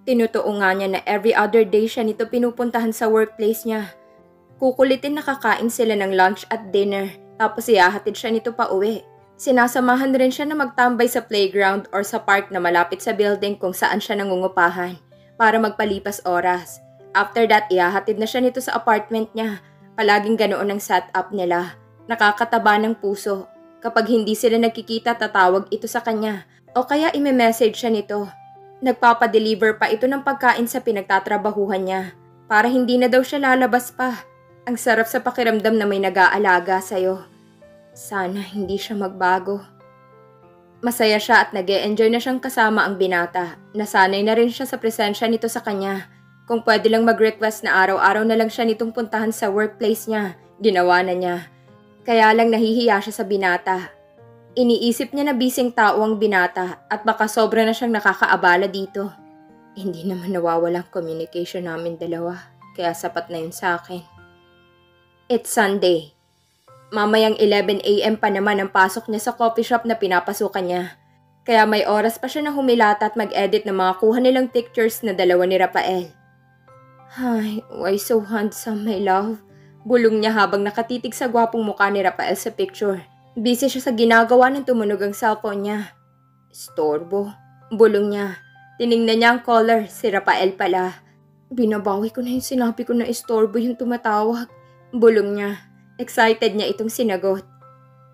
Tinutuo nga niya na every other day siya nito pinupuntahan sa workplace niya. Kukulitin na kakain sila ng lunch at dinner, tapos ihahatid siya nito pa uwi. Sinasamahan rin siya na magtambay sa playground or sa park na malapit sa building kung saan siya nangungupahan para magpalipas oras. After that, ihahatid na siya nito sa apartment niya. Palaging ganoon ang setup nila. Nakakataba ng puso. Kapag hindi sila nagkikita, tatawag ito sa kanya. O kaya ime-message siya nito. Nagpapadeliver pa ito ng pagkain sa pinagtatrabahuhan niya. Para hindi na daw siya lalabas pa. Ang sarap sa pakiramdam na may nag-aalaga sa'yo. Sana hindi siya magbago. Masaya siya at nag-e-enjoy na siyang kasama ang binata. Nasanay na rin siya sa presensya nito sa kanya. Kung pwede lang mag-request na araw-araw na lang siya nitong puntahan sa workplace niya, ginawa na niya. Kaya lang nahihiya siya sa binata. Iniisip niya na bising tao ang binata at baka sobra na siyang nakakaabala dito. Hindi naman nawawalang communication namin dalawa, kaya sapat na yun sa akin. It's Sunday. Mamayang 11 AM pa naman ang pasok niya sa coffee shop na pinapasukan niya. Kaya may oras pa siya na humilata at mag-edit ng mga kuha nilang pictures na dalawa ni Rafael. Ay, why so handsome, my love? Bulong niya habang nakatitig sa gwapong mukha ni Rafael sa picture. Busy siya sa ginagawa ng tumunog ang cellphone niya. Istorbo. Bulong niya. Tiningnan niya ang caller, si Rafael pala. Binabawi ko na yung sinabi ko na istorbo yung tumatawag. Bulong niya. Excited niya itong sinagot.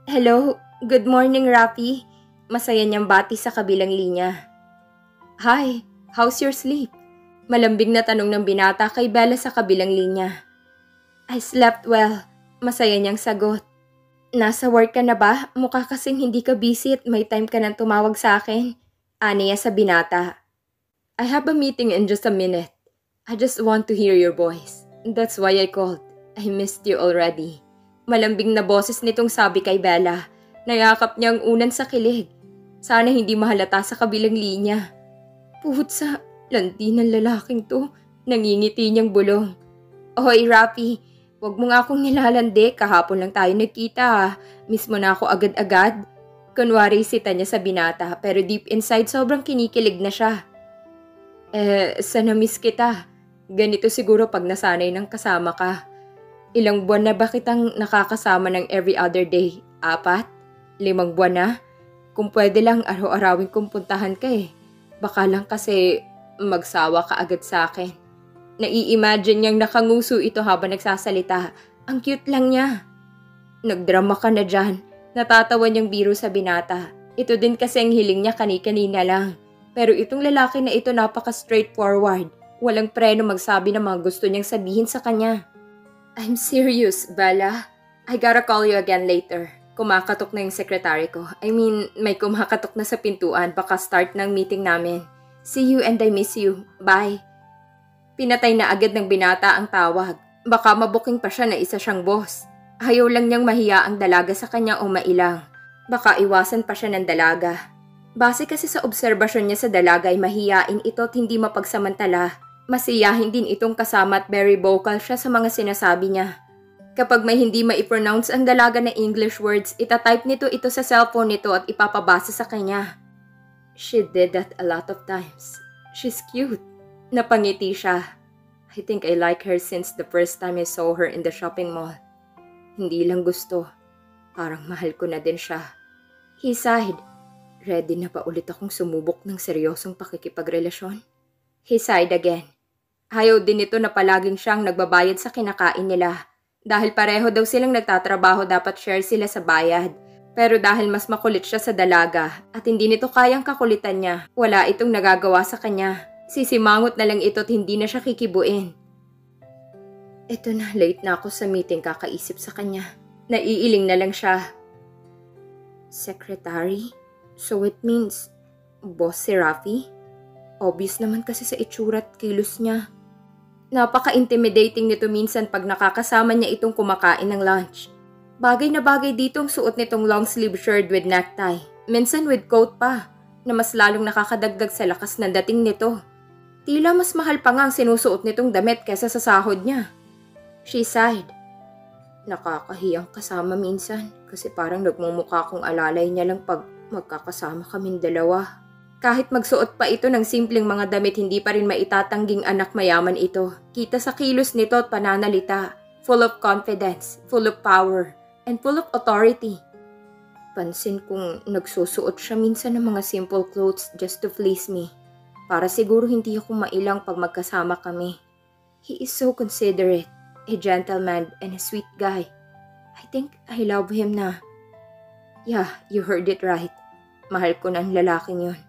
Hello, good morning Rafi. Masaya niyang bati sa kabilang linya. Hi, how's your sleep? Malambing na tanong ng binata kay Bella sa kabilang linya. I slept well. Masaya niyang sagot. Nasa work ka na ba? Mukha kasing hindi ka busy at may time ka nang tumawag sa akin. Aniya sa binata. I have a meeting in just a minute. I just want to hear your voice. That's why I called. I missed you already. Malambing na boses nitong sabi kay Bella. Nayakap niya ang unan sa kilig. Sana hindi mahalata sa kabilang linya. Putsa, landi ng lalaking to. Nangingiti niyang bulong. Hoy, Rafi. Huwag mo nga akong nilalandi, kahapon lang tayo nagkita ha. Miss mo na ako agad-agad. Kunwari sita niya sa binata pero deep inside sobrang kinikilig na siya. Sana miss kita. Ganito siguro pag nasanay ng kasama ka. Ilang buwan na ba kitang nakakasama ng every other day? 4? 5 buwan na? Kung pwede lang araw-arawin kong puntahan ka eh. Baka lang kasi magsawa ka agad sa akin. Nai-imagine niyang nakanguso ito habang nagsasalita. Ang cute lang niya. Nagdrama ka na dyan. Natatawa niyang biro sa binata. Ito din kasi ang hiling niya kani-kanina lang. Pero itong lalaki na ito napaka-straightforward. Walang preno magsabi ng mga gusto niyang sabihin sa kanya. I'm serious, Bella. I gotta call you again later. Kumakatok na yung sekretary ko. I mean, may kumakatok na sa pintuan. Baka start ng meeting namin. See you and I miss you. Bye. Pinatay na agad ng binata ang tawag. Baka mabuking pa siya na isa siyang boss. Ayaw lang niyang mahiya ang dalaga sa kanya o mailang. Baka iwasan pa siya ng dalaga. Base kasi sa obserbasyon niya sa dalaga ay mahiyain ito at hindi mapagsamantala. Masiyahin din itong kasama at very vocal siya sa mga sinasabi niya. Kapag may hindi maipronounce ang dalaga na English words, itatype nito ito sa cellphone nito at ipapabasa sa kanya. She did that a lot of times. She's cute. Napangiti siya. I think I like her since the first time I saw her in the shopping mall. Hindi lang gusto. Parang mahal ko na din siya. He sighed. Ready na ba ulit akong sumubok ng seryosong pakikipagrelasyon? He sighed again. Ayaw din ito na palaging siyang nagbabayad sa kinakain nila. Dahil pareho daw silang nagtatrabaho dapat share sila sa bayad. Pero dahil mas makulit siya sa dalaga at hindi nito kayang kakulitan niya, wala itong nagagawa sa kanya. Sisimangot na lang ito at hindi na siya kikibuin. Ito na, late na ako sa meeting kakaisip sa kanya. Naiiling na lang siya. Secretary? So it means, boss si Rafi? Obvious naman kasi sa itsura at kilos niya. Napaka-intimidating nito minsan pag nakakasama niya itong kumakain ng lunch. Bagay na bagay dito ang suot nitong long sleeve shirt with necktie. Minsan with coat pa, na mas lalong nakakadagdag sa lakas ng dating nito. Tila mas mahal pa nga ang sinusuot nitong damit kesa sa sahod niya. She sighed. Nakakahiyang kasama minsan kasi parang nagmumukha kong alalay niya lang pag magkakasama kaming dalawa. Kahit magsuot pa ito ng simpleng mga damit, hindi pa rin maitatangging anak mayaman ito. Kita sa kilos nito at pananalita. Full of confidence, full of power, and full of authority. Pansin kong nagsusuot siya minsan ng mga simple clothes just to please me. Para siguro hindi ako mailang pag magkasama kami. He is so considerate, a gentleman, and a sweet guy. I think I love him na. Yeah, you heard it right. Mahal ko na ang lalaking yun.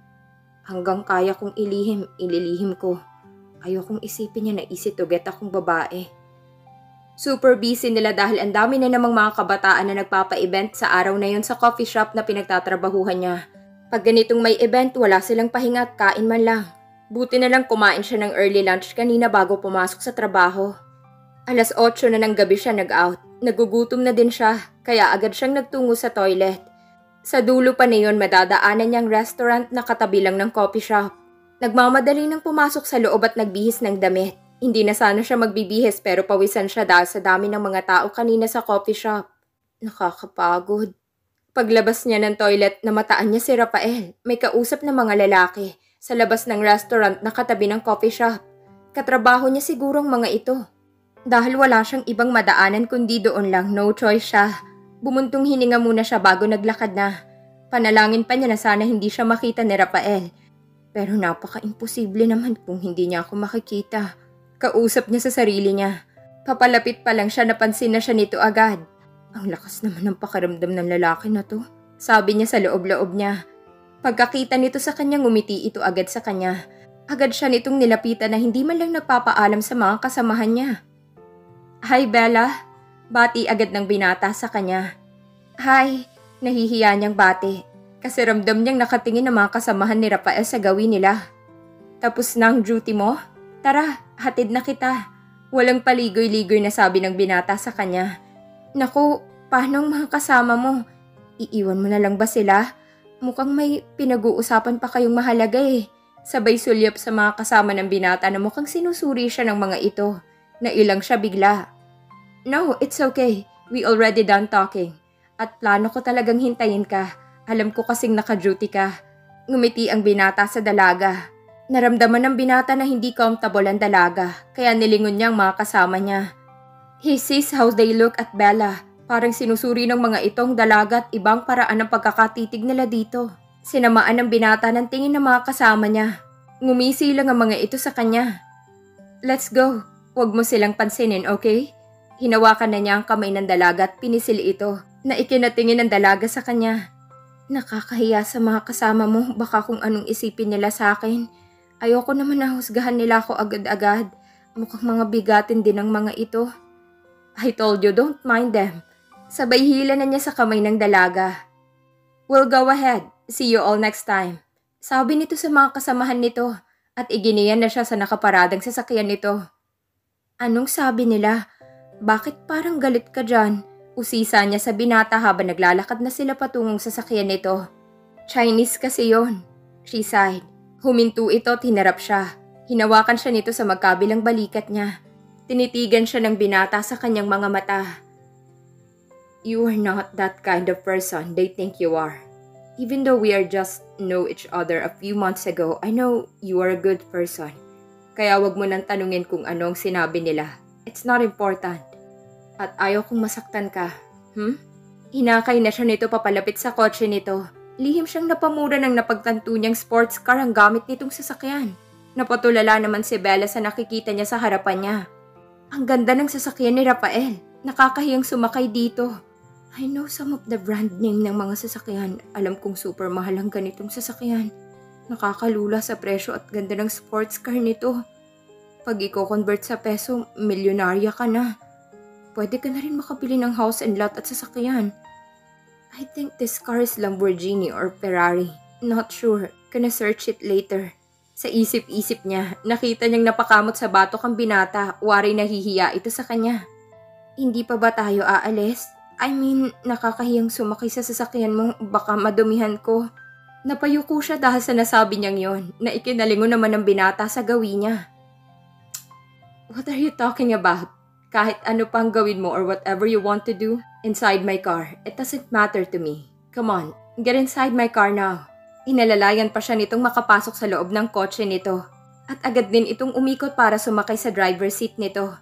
Hanggang kaya kong ililihim ko. Ayokong isipin niya na easy to get akong babae. Super busy nila dahil ang dami na namang mga kabataan na nagpapa-event sa araw na yun sa coffee shop na pinagtatrabahuhan niya. Pag ganitong may event, wala silang pahinga at kain man lang. Buti na lang kumain siya ng early lunch kanina bago pumasok sa trabaho. 8:00 na ng gabi siya nag-out. Nagugutom na din siya, kaya agad siyang nagtungo sa toilet. Sa dulo pa na yun, madadaanan niyang restaurant na katabi lang ng coffee shop. Nagmamadali nang pumasok sa loob at nagbihis ng damit. Hindi na sana siya magbibihis pero pawisan siya dahil sa dami ng mga tao kanina sa coffee shop. Nakakapagod. Paglabas niya ng toilet, namataan niya si Rafael. May kausap na mga lalaki sa labas ng restaurant na katabi ng coffee shop. Katrabaho niya sigurong mga ito. Dahil wala siyang ibang madaanan kundi doon lang, no choice siya. Bumuntong hininga muna siya bago naglakad na. Panalangin pa niya na sana hindi siya makita ni Rafael. Pero napaka-imposible naman kung hindi niya ako makikita. Kausap niya sa sarili niya. Papalapit pa lang siya, napansin na siya nito agad. Ang lakas naman ng pakiramdam ng lalaki na to. Sabi niya sa loob-loob niya. Pagkakita nito sa kanya, ngumiti ito agad sa kanya. Agad siya nitong nilapitan na hindi man lang nagpapaalam sa mga kasamahan niya. Hi Bella. Bati agad ng binata sa kanya. Hi, nahihiya niyang bati. Kasi ramdam niyang nakatingin ng mga kasamahan ni Rafael sa gawin nila. Tapos na ang duty mo? Tara, hatid na kita. Walang paligoy-ligoy na sabi ng binata sa kanya. Naku, paano ang mga kasama mo? Iiwan mo na lang ba sila? Mukhang may pinag-uusapan pa kayong mahalaga eh. Sabay sulyap sa mga kasama ng binata na mukhang sinusuri siya ng mga ito. Nailang siya bigla. No, it's okay. We already done talking. At plano ko talagang hintayin ka. Alam ko kasing naka-duty ka. Ngumiti ang binata sa dalaga. Naramdaman ng binata na hindi comfortable ang dalaga, kaya nilingon niya ang mga kasama niya. He sees how they look at Bella. Parang sinusuri ng mga itong dalaga at ibang paraan ng pagkakatitig nila dito. Sinamaan ng binata ng tingin ng mga kasama niya. Ngumisi lang ang mga ito sa kanya. Let's go. Huwag mo silang pansinin, okay? Hinawakan na niya ang kamay ng dalaga at pinisil ito na ikinatingin ng dalaga sa kanya. Nakakahiya sa mga kasama mo, baka kung anong isipin nila sa akin. Ayoko naman na husgahan nila ako agad-agad. Mukhang mga bigatin din ang mga ito. I told you, don't mind them. Sabay hila na niya sa kamay ng dalaga. We'll go ahead. See you all next time. Sabi nito sa mga kasamahan nito at iginiyan na siya sa nakaparadang sasakyan nito. Anong sabi nila? Bakit parang galit ka dyan? Usisa niya sa binata habang naglalakad na sila patungong sasakyan nito. Chinese kasi yon, she sighed. Huminto ito at hinarap siya. Hinawakan siya nito sa magkabilang balikat niya. Tinitigan siya ng binata sa kanyang mga mata. You are not that kind of person they think you are. Even though we are just know each other a few months ago, I know you are a good person. Kaya wag mo nang tanungin kung anong sinabi nila. It's not important. At ayaw kong masaktan ka. Hinakay na siya nito papalapit sa kotse nito. Lihim siyang napamura ng napagtanto niyang sports car ang gamit nitong sasakyan. Napatulala naman si Bella sa nakikita niya sa harapan niya. Ang ganda ng sasakyan ni Rafael. Nakakahiyang sumakay dito. I know some of the brand name ng mga sasakyan. Alam kong super mahal ang ganitong sasakyan. Nakakalula sa presyo at ganda ng sports car nito. Pag i-convert sa peso, milyonarya ka na. Pwede ka na rin makabili ng house and lot at sasakyan. I think this car is Lamborghini or Ferrari. Not sure. Gonna search it later. Sa isip-isip niya, nakita niyang napakamot sa batok ang binata. Wari nahihiya ito sa kanya. Hindi pa ba tayo aalis? I mean, nakakahiyang sumakay sa sasakyan mo. Baka madumihan ko. Napayuko siya dahil sa nasabi niyang yon, na ikinalingon naman ng binata sa gawin niya. What are you talking about? Kahit ano pang gawin mo or whatever you want to do inside my car, it doesn't matter to me. Come on, get inside my car now. Inalalayan pa siya nitong makapasok sa loob ng kotse nito at agad din itong umikot para sumakay sa driver's seat nito.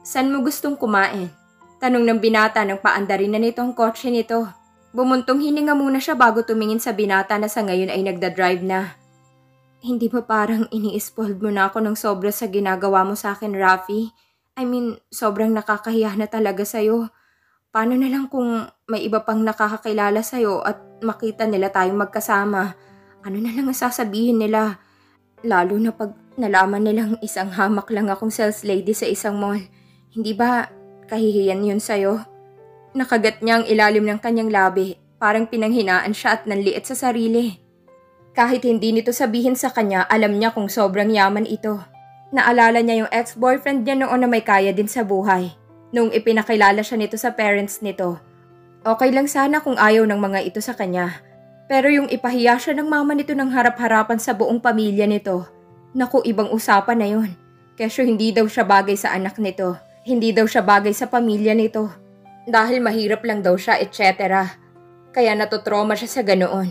Saan mo gustong kumain? Tanong ng binata nang paandarin na nito ang kotse nito. Bumuntong hininga muna siya bago tumingin sa binata na sa ngayon ay nagdadrive na. Hindi ba parang ini-spoiled mo na ako ng sobra sa ginagawa mo sa akin, Rafi? I mean, sobrang nakakahiya na talaga sa'yo. Paano na lang kung may iba pang nakakakilala sa'yo at makita nila tayong magkasama? Ano na lang ang sasabihin nila? Lalo na pag nalaman nilang isang hamak lang akong sales lady sa isang mall. Hindi ba kahihiyan yun sa'yo? Nakagat niya ang ilalim ng kanyang labi. Parang pinanghinaan siya at nanliit sa sarili. Kahit hindi nito sabihin sa kanya, alam niya kung sobrang yaman ito. Naalala niya yung ex-boyfriend niya noon na may kaya din sa buhay. Noong ipinakilala siya nito sa parents nito. Okay lang sana kung ayaw ng mga ito sa kanya. Pero yung ipahiya siya ng mama nito ng harap-harapan sa buong pamilya nito. Naku, ibang usapan na yun. Kesyo hindi daw siya bagay sa anak nito. Hindi daw siya bagay sa pamilya nito. Dahil mahirap lang daw siya, etc. Kaya natotrauma siya sa ganoon.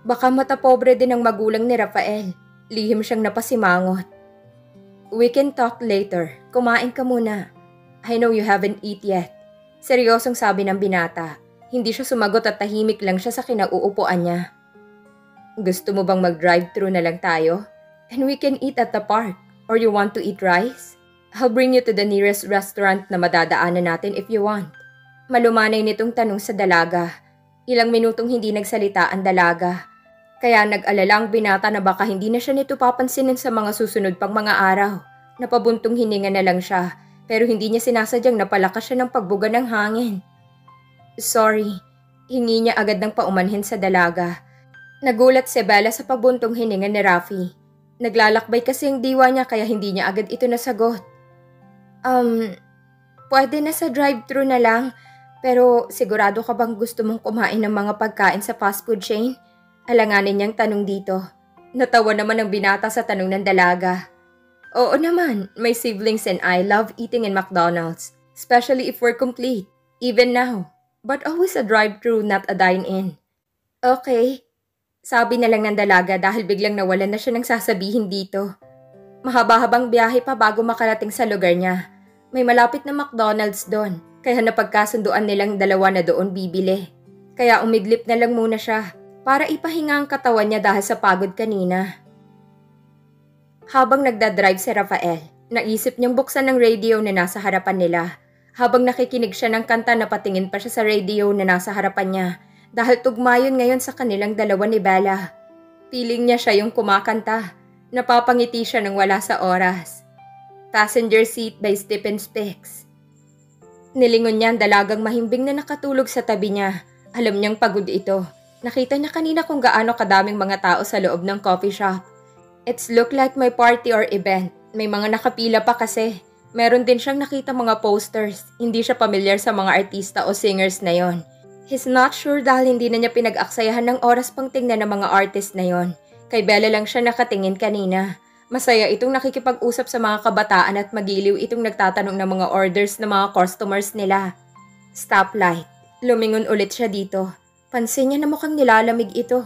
Baka matapobre din ang magulang ni Rafael. Lihim siyang napasimangot. We can talk later. Kumain ka muna. I know you haven't eat yet. Seryosong sabi ng binata. Hindi siya sumagot at tahimik lang siya sa kinauupuan niya. Gusto mo bang mag-drive-thru na lang tayo? And we can eat at the park. Or you want to eat rice? I'll bring you to the nearest restaurant na madadaanan natin if you want. Malumanay nitong tanong sa dalaga. Ilang minutong hindi nagsalita ang dalaga. Kaya nag-alala ang binata na baka hindi na siya nito papansinin sa mga susunod pang mga araw. Napabuntong hininga na lang siya, pero hindi niya sinasadyang napalakas siya ng pagbuga ng hangin. Sorry, hingi niya agad ng paumanhin sa dalaga. Nagulat si Bella sa pabuntong hininga ni Rafi. Naglalakbay kasi ang diwa niya kaya hindi niya agad ito nasagot. Pwede na sa drive-thru na lang, pero sigurado ka bang gusto mong kumain ng mga pagkain sa fast food chain? Alanganin niyang tanong dito. Natawa naman ang binata sa tanong ng dalaga. Oo naman, my siblings and I love eating in McDonald's, especially if we're complete, even now. But always a drive-thru, not a dine-in. Okay, sabi na lang ng dalaga dahil biglang nawalan na siya ng sasabihin dito. Mahaba-habang biyahe pa bago makarating sa lugar niya. May malapit na McDonald's doon, kaya napagkasunduan nilang dalawa na doon bibili. Kaya umidlip na lang muna siya para ipahinga ang katawan niya dahil sa pagod kanina. Habang nagdadrive si Rafael, naisip niyang buksan ng radio na nasa harapan nila. Habang nakikinig siya ng kanta, napatingin pa siya sa radio na nasa harapan niya dahil tugma yun ngayon sa kanilang dalawa ni Bella. Feeling niya siya yung kumakanta. Napapangiti siya nang wala sa oras. Passenger Seat by Stephen Speaks. Nilingon niya ang dalagang mahimbing na nakatulog sa tabi niya. Alam niyang pagod ito. Nakita niya kanina kung gaano kadaming mga tao sa loob ng coffee shop. It's look like my party or event. May mga nakapila pa kasi. Meron din siyang nakita mga posters. Hindi siya pamilyar sa mga artista o singers na yon. He's not sure dahil hindi na niya pinag-aksayahan ng oras pang tingnan ng mga artist na yon. Kay Bella lang siya nakatingin kanina. Masaya itong nakikipag-usap sa mga kabataan at magiliw itong nagtatanong ng mga orders ng mga customers nila. Stoplight. Lumingon ulit siya dito. Pansin niya na mukhang nilalamig ito.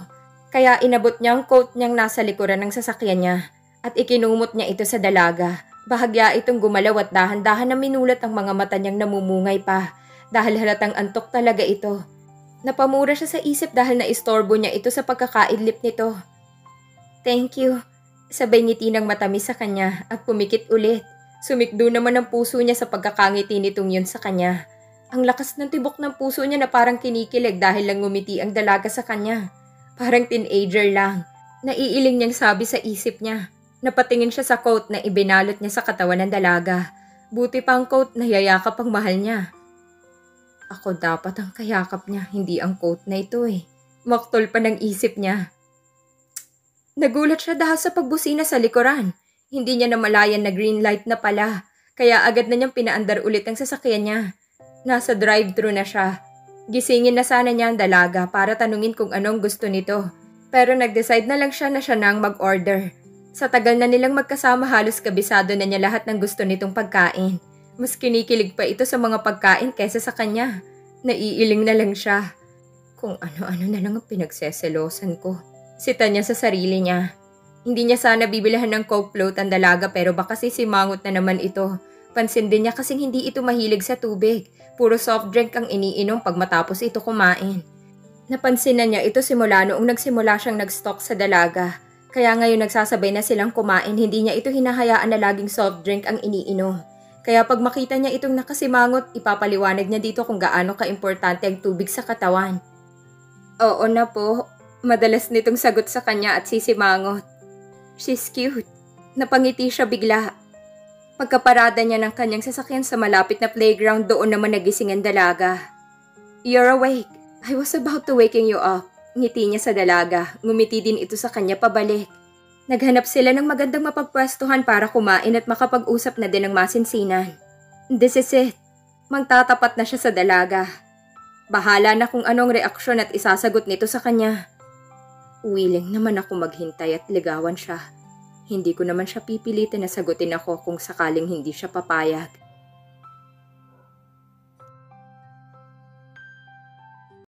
Kaya inabot niya ang coat niyang nasa likuran ng sasakyan niya at ikinumot niya ito sa dalaga. Bahagya itong gumalaw at dahan-dahan na minulat ang mga mata niyang namumungay pa dahil halatang antok talaga ito. Napamura siya sa isip dahil naistorbo niya ito sa pagkakaidlip nito. Thank you. Sabay ngiti ng matamis sa kanya at pumikit ulit. Sumikdo naman ang puso niya sa pagkakangiti nitong yun sa kanya. Ang lakas ng tibok ng puso niya na parang kinikilig dahil lang ngumiti ang dalaga sa kanya. Parang teenager lang. Naiiling niyang sabi sa isip niya. Napatingin siya sa coat na ibinalot niya sa katawan ng dalaga. Buti pa ang coat na yayakap ang mahal niya. Ako dapat ang kayakap niya, hindi ang coat na ito eh. Maktol pa ng isip niya. Nagulat siya dahil sa pagbusina sa likuran. Hindi niya namalayan na green light na pala. Kaya agad na niyang pinaandar ulit ang sasakyan niya. Nasa drive-thru na siya. Gisingin na sana niya ang dalaga para tanungin kung anong gusto nito. Pero nag-decide na lang siya na siya nang mag-order. Sa tagal na nilang magkasama halos kabisado na niya lahat ng gusto nitong pagkain. Mas kinikilig pa ito sa mga pagkain kaysa sa kanya. Naiiling na lang siya. Kung ano-ano na lang ang pinagseselosan ko. Sita niya sa sarili niya. Hindi niya sana bibilhan ng Coke float ang dalaga pero baka sisimangot na naman ito. Pansin din niya kasing hindi ito mahilig sa tubig. Puro soft drink ang iniinom pag matapos ito kumain. Napansin na niya ito simula noong nagsimula siyang nag-stock sa dalaga. Kaya ngayon nagsasabay na silang kumain, hindi niya ito hinahayaan na laging soft drink ang iniinom. Kaya pag makita niya itong nakasimangot, ipapaliwanag niya dito kung gaano kaimportante ang tubig sa katawan. Oo na po. Madalas nitong sagot sa kanya at sisimangot. She's cute. Napangiti siya bigla. Pagkaparada niya ng kanyang sasakyan sa malapit na playground, doon naman nagising ang dalaga. You're awake. I was about to waking you up. Ngiti niya sa dalaga. Ngumiti din ito sa kanya pabalik. Naghanap sila ng magandang mapagpwestuhan para kumain at makapag-usap na din ng masinsinan. This is it. Magtatapat na siya sa dalaga. Bahala na kung anong reaksyon at isasagot nito sa kanya. Willing naman ako maghintay at ligawan siya. Hindi ko naman siya pipilitin na sagutin ako kung sakaling hindi siya papayag.